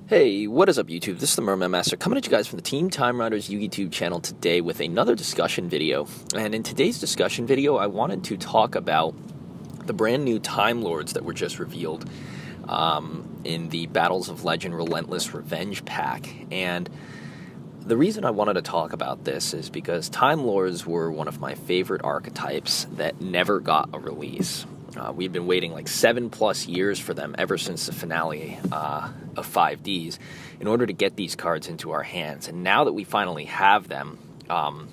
Hey, what is up YouTube? This is the Merman Master coming at you guys from the Team Time Riders YouTube channel today with another discussion video. And in today's discussion video, I wanted to talk about the brand new Timelords that were just revealed in the Battles of Legend Relentless Revenge pack. And the reason I wanted to talk about this is because Timelords were one of my favorite archetypes that never got a release. We've been waiting like 7+ years for them ever since the finale of 5Ds in order to get these cards into our hands. And now that we finally have them, I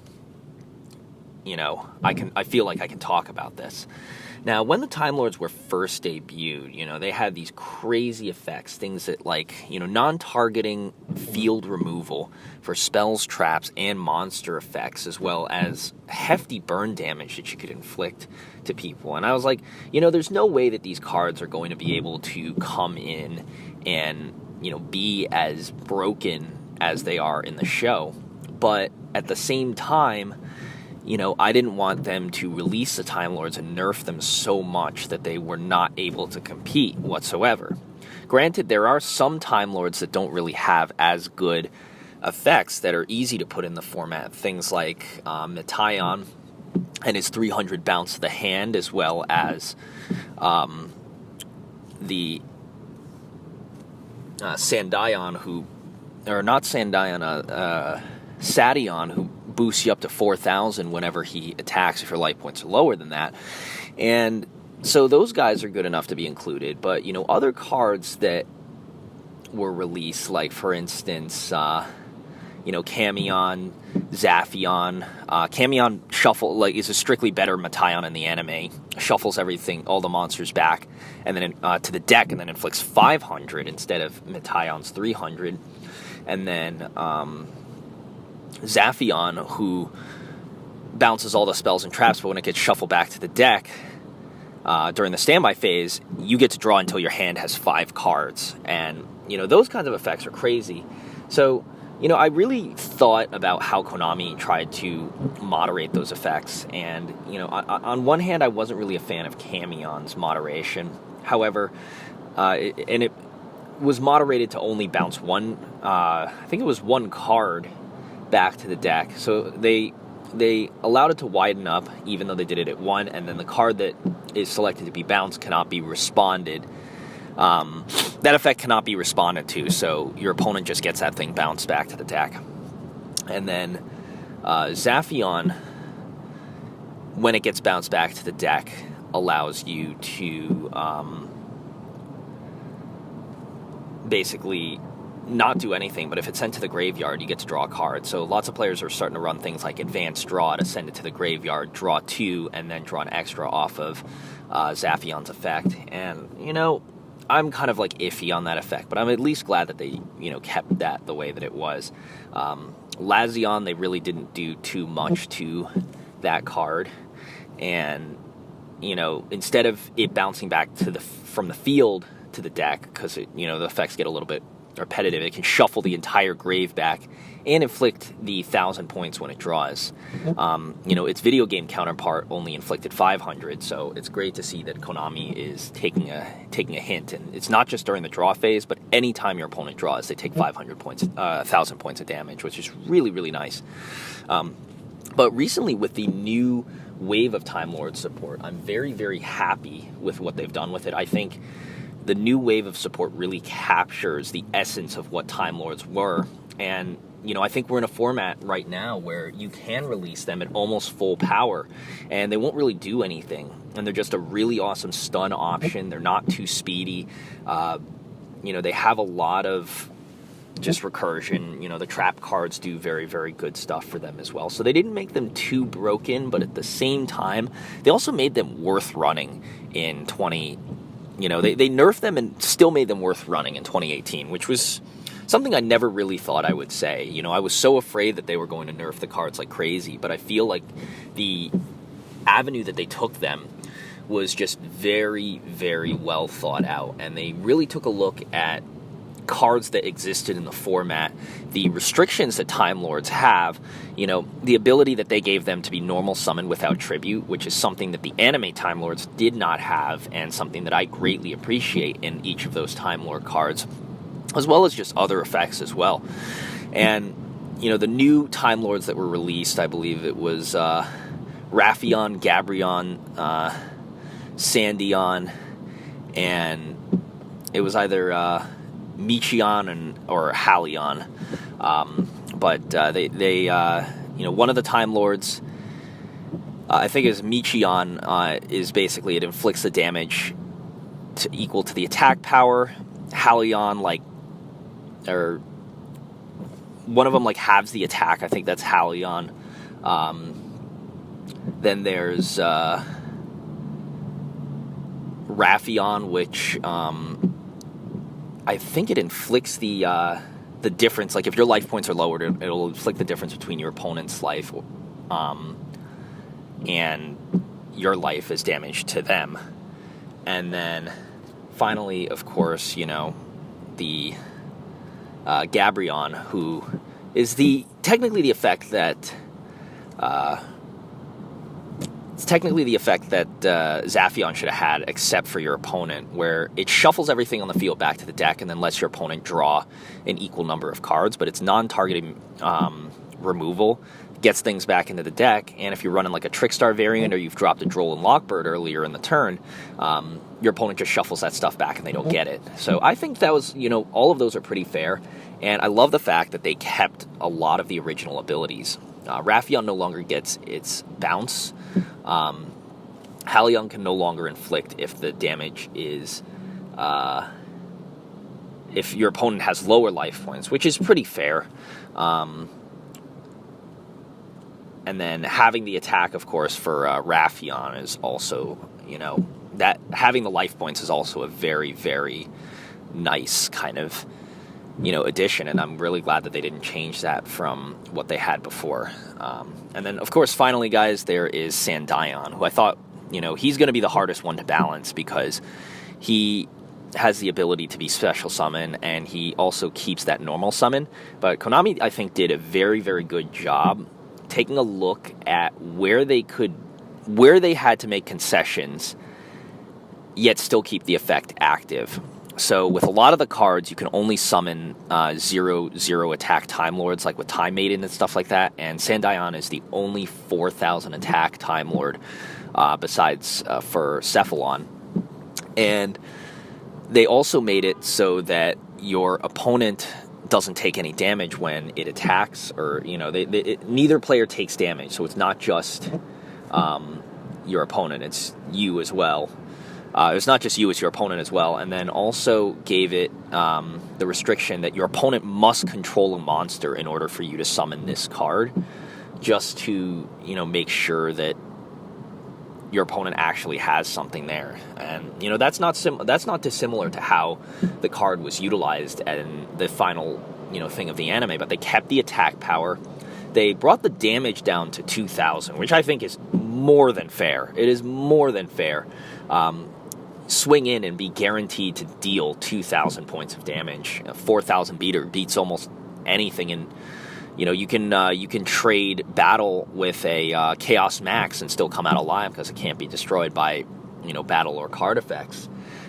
feel like I can talk about this. Now, when the Time Lords were first debuted, they had these crazy effects, things that non-targeting field removal for spells, traps, and monster effects, as well as hefty burn damage that you could inflict to people. And I was like, there's no way that these cards are going to be able to come in and, be as broken as they are in the show. But at the same time, I didn't want them to release the Time Lords and nerf them so much that they were not able to compete whatsoever. Granted, there are some Time Lords that don't really have as good effects that are easy to put in the format. Things like Metaion and his 300 bounce to the hand, as well as the Sandion, Sadion, who boosts you up to 4,000 whenever he attacks if your life points are lower than that. And so those guys are good enough to be included. But, other cards that were released, like, for instance, Camion, Zaphion. Camion is a strictly better Metaion in the anime. Shuffles everything, all the monsters back, and then to the deck, and then inflicts 500 instead of Metaion's 300. And then Zaphion, who bounces all the spells and traps, but when it gets shuffled back to the deck during the standby phase, you get to draw until your hand has 5 cards. And, those kinds of effects are crazy. So, I really thought about how Konami tried to moderate those effects. And, on one hand, I wasn't really a fan of Camion's moderation. However, it was moderated to only bounce one card back to the deck. So they allowed it to widen up, even though they did it at 1, and then the card that is selected to be bounced cannot be responded. That effect cannot be responded to, so your opponent just gets that thing bounced back to the deck. And then Zaphion, when it gets bounced back to the deck, allows you to basically not do anything, but if it's sent to the graveyard, you get to draw a card. So lots of players are starting to run things like advanced draw to send it to the graveyard, draw 2, and then draw an extra off of Zaphion's effect. And, I'm kind of iffy on that effect, but I'm at least glad that they, kept that the way that it was. Lazion, they really didn't do too much to that card. And, instead of it bouncing back from the field to the deck, because the effects get a little bit repetitive, it can shuffle the entire grave back and inflict the 1,000 points when it draws. Its video game counterpart only inflicted 500, so it's great to see that Konami is taking a hint, and it's not just during the draw phase, but anytime your opponent draws, they take 500 points, 1,000 points of damage, which is really, really nice. But recently, with the new wave of Time Lord support, I'm very, very happy with what they've done with it. I think the new wave of support really captures the essence of what Time Lords were. And, I think we're in a format right now where you can release them at almost full power, and they won't really do anything. And they're just a really awesome stun option. They're not too speedy. They have a lot of just recursion. The trap cards do very, very good stuff for them as well. So they didn't make them too broken, but at the same time, they also made them worth running in they nerfed them and still made them worth running in 2018, which was something I never really thought I would say. I was so afraid that they were going to nerf the cards like crazy, but I feel like the avenue that they took them was just very, very well thought out, and they really took a look at cards that existed in the format, the restrictions that Time Lords have, the ability that they gave them to be normal summon without tribute, which is something that the anime Time Lords did not have, and something that I greatly appreciate in each of those Time Lord cards. as well as just other effects as well. And, the new Time Lords that were released, I believe it was Raffion, Gabrion, Sandion, and it was either Michion or Halion. But they one of the Time Lords, I think is Michion, is basically it inflicts the damage equal to the attack power. Halion, or one of them halves the attack. I think that's Halion. Then there's Raffion, which I think it inflicts the difference. If your life points are lowered, it'll inflict the difference between your opponent's life and your life as damage to them. And then finally, of course, the Gabrion, who is technically the effect that Zaphion should have had, except for your opponent, where it shuffles everything on the field back to the deck and then lets your opponent draw an equal number of cards, but it's non-targeting removal, gets things back into the deck, and if you're running a Trickstar variant or you've dropped a Droll and Lockbird earlier in the turn, your opponent just shuffles that stuff back and they don't get it. So I think that was, all of those are pretty fair, and I love the fact that they kept a lot of the original abilities. Raffion no longer gets its bounce. Halion can no longer inflict if the damage is if your opponent has lower life points, which is pretty fair. And then having the attack, of course, for Raffion is also, that having the life points is also a very, very nice kind of, addition. And I'm really glad that they didn't change that from what they had before. And then, of course, finally, guys, there is Sandion, who I thought, he's going to be the hardest one to balance because he has the ability to be special summon, and he also keeps that normal summon. But Konami, I think, did a very, very good job taking a look at where they had to make concessions, yet still keep the effect active. So with a lot of the cards, you can only summon 0/0 attack Time Lords, like with Time Maiden and stuff like that. And Sandion is the only 4,000 attack Time Lord, besides for Cephalon. And they also made it so that your opponent doesn't take any damage when it attacks, or neither player takes damage. So it's not just your opponent; it's you as well. It's not just you, it's your opponent as well. And then also gave it the restriction that your opponent must control a monster in order for you to summon this card, just to, make sure that your opponent actually has something there. And, that's not dissimilar to how the card was utilized in the final, thing of the anime. But they kept the attack power. They brought the damage down to 2,000, which I think is more than fair. It is more than fair. Swing in and be guaranteed to deal 2,000 points of damage. A 4,000 beater beats almost anything, and you can trade battle with a Chaos Max and still come out alive because it can't be destroyed by battle or card effects.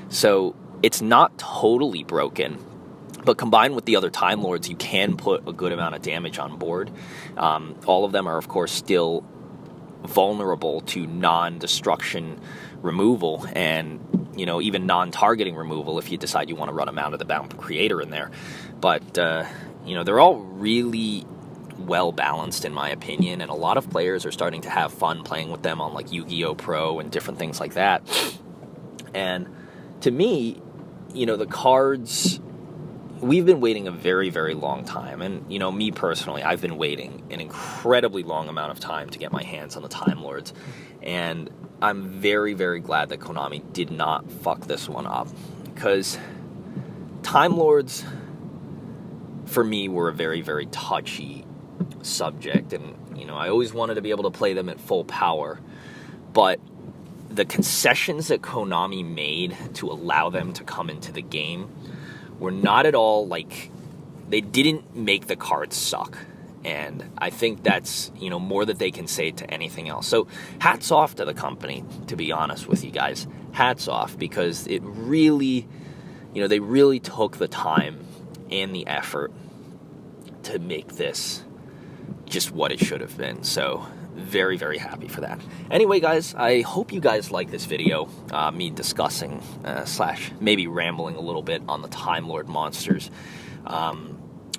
So it's not totally broken, but combined with the other Time Lords, you can put a good amount of damage on board. All of them are, of course, still vulnerable to non-destruction removal and even non-targeting removal if you decide you want to run them out of the Bound Creator in there. But they're all really well balanced in my opinion, and a lot of players are starting to have fun playing with them on Yu-Gi-Oh! Pro and different things like that. And to me, the cards, we've been waiting a very, very long time. And, me personally, I've been waiting an incredibly long amount of time to get my hands on the Time Lords. And I'm very, very glad that Konami did not fuck this one up. Because Time Lords, for me, were a very, very touchy subject. And, I always wanted to be able to play them at full power. But the concessions that Konami made to allow them to come into the game were not at all they didn't make the cards suck. And I think that's, more that they can say to anything else. So hats off to the company, to be honest with you guys. Hats off, because it really, they really took the time and the effort to make this just what it should have been. So very, very happy for that. Anyway, guys, I hope you guys like this video, me discussing slash maybe rambling a little bit on the Time Lord monsters.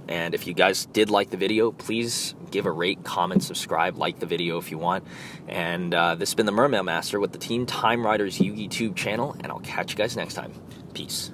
And if you guys did like the video, please give a rate, comment, subscribe, like the video if you want. And this has been the Mermail Master with the Team Time Riders Yugi Tube channel, and I'll catch you guys next time. Peace.